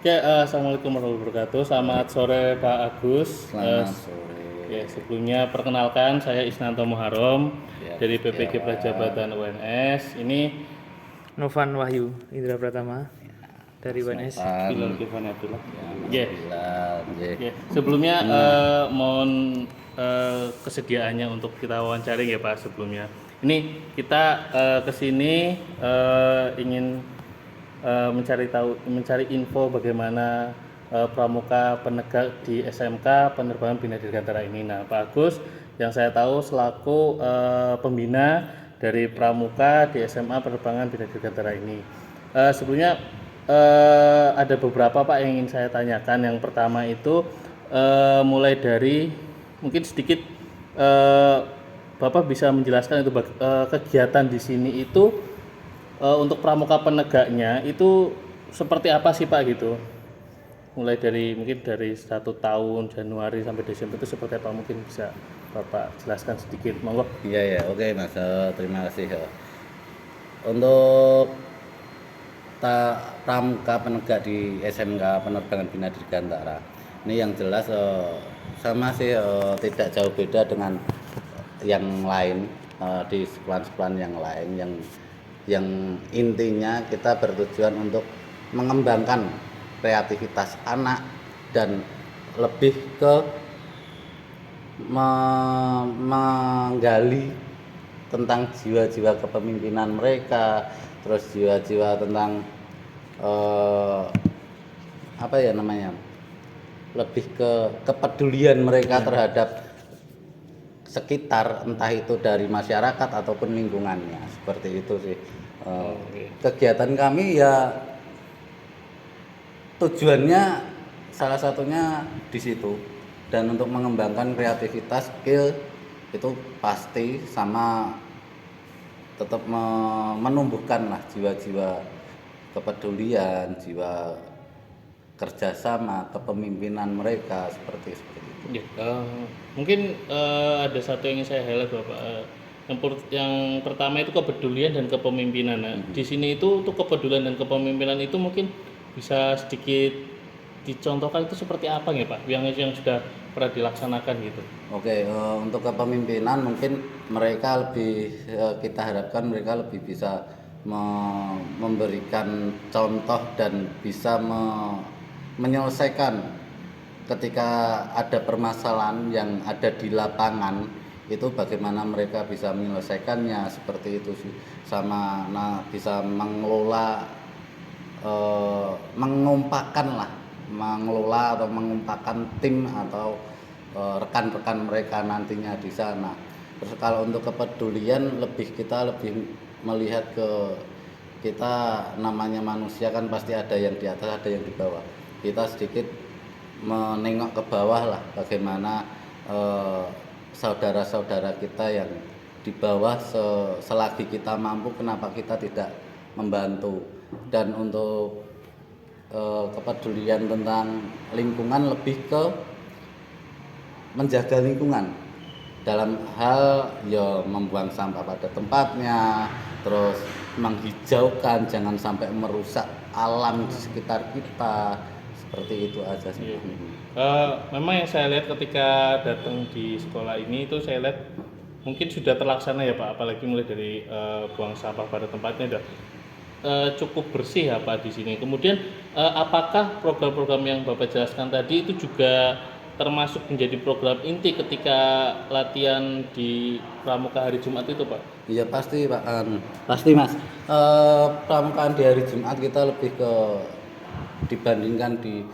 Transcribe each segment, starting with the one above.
Oke, Assalamualaikum warahmatullahi wabarakatuh. Selamat sore Pak Agus. Selamat sore. Ya, sebelumnya perkenalkan saya Isnanto Muharom Ya, dari PPG Setiawan. Prajabatan UNS. Ini Novan Wahyu Indra Pratama dari Mas UNS. Novan. Bilal Kifani Abdullah. Ya, Mas Ya, Bilal. Ya. ya. Sebelumnya mohon kesediaannya untuk kita wawancari ya Pak sebelumnya. Ini kita kesini ingin mencari info bagaimana pramuka penegak di SMK Penerbangan Bina Dirgantara ini. Nah, Pak Agus yang saya tahu selaku pembina dari pramuka di SMA Penerbangan Bina Dirgantara ini. Sebelumnya ada beberapa Pak yang ingin saya tanyakan. Yang pertama itu mulai dari mungkin sedikit Bapak bisa menjelaskan itu kegiatan di sini itu untuk pramuka penegaknya itu seperti apa sih Pak gitu? Mulai dari mungkin dari 1 tahun Januari sampai Desember itu seperti apa mungkin bisa Bapak jelaskan sedikit, monggo. Iya ya, oke Mas. Terima kasih. Untuk pramuka penegak di SMK Penerbangan Bina Dirgantara. Ini yang jelas sama sih, tidak jauh beda dengan yang lain, di sekolah-sekolah yang lain yang intinya kita bertujuan untuk mengembangkan kreativitas anak dan lebih ke menggali tentang jiwa-jiwa kepemimpinan mereka, terus jiwa-jiwa tentang apa ya namanya, lebih ke kepedulian mereka terhadap sekitar, entah itu dari masyarakat ataupun lingkungannya, seperti itu sih. Kegiatan kami ya tujuannya salah satunya di situ, dan untuk mengembangkan kreativitas, skill itu pasti, sama tetap menumbuhkan lah jiwa-jiwa kepedulian, jiwa kerjasama, kepemimpinan mereka, seperti itu. Ya, mungkin ada satu yang ingin saya highlight Bapak. Yang pertama itu kepedulian dan kepemimpinan. Nah, di sini itu untuk kepedulian dan kepemimpinan itu mungkin bisa sedikit dicontohkan itu seperti apa ya Pak? Yang sudah pernah dilaksanakan gitu. Oke, untuk kepemimpinan mungkin mereka lebih, kita harapkan mereka lebih bisa memberikan contoh dan bisa menyelesaikan ketika ada permasalahan yang ada di lapangan, itu bagaimana mereka bisa menyelesaikannya, seperti itu sih. Sama bisa mengelola, mengelola atau mengumpulkan tim atau rekan-rekan mereka nantinya di sana. Terus kalau untuk kepedulian, kita lebih melihat ke kita, namanya manusia kan pasti ada yang di atas, ada yang di bawah. Kita sedikit menengok ke bawah lah, bagaimana saudara-saudara kita yang di bawah, selagi kita mampu kenapa kita tidak membantu. Dan untuk kepedulian tentang lingkungan lebih ke menjaga lingkungan dalam hal ya membuang sampah pada tempatnya, terus menghijaukan, jangan sampai merusak alam di sekitar kita, seperti itu aja sih. Memang yang saya lihat ketika datang di sekolah ini itu saya lihat mungkin sudah terlaksana ya Pak, apalagi mulai dari buang sampah pada tempatnya udah cukup bersih ya Pak di sini. Kemudian apakah program-program yang Bapak jelaskan tadi itu juga termasuk menjadi program inti ketika latihan di Pramuka hari Jumat itu Pak? Iya pasti Pak, pasti Mas. Pramukaan di hari Jumat kita lebih ke, dibandingkan di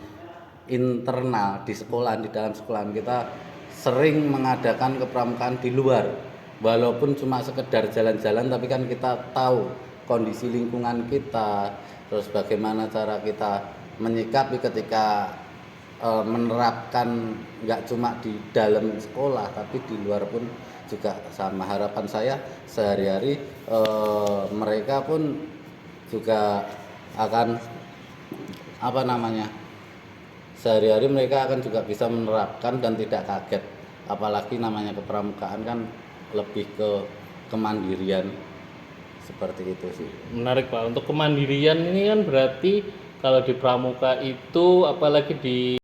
internal di sekolah, di dalam sekolah kita sering mengadakan kepramukaan di luar, walaupun cuma sekedar jalan-jalan, tapi kan kita tahu kondisi lingkungan kita, terus bagaimana cara kita menyikapi ketika menerapkan, nggak cuma di dalam sekolah tapi di luar pun juga sama. Harapan saya sehari-hari mereka pun juga akan apa namanya, sehari-hari mereka akan juga bisa menerapkan dan tidak kaget, apalagi namanya kepramukaan kan lebih ke kemandirian, seperti itu sih. Menarik Pak. Untuk kemandirian ini kan berarti kalau di pramuka itu apalagi di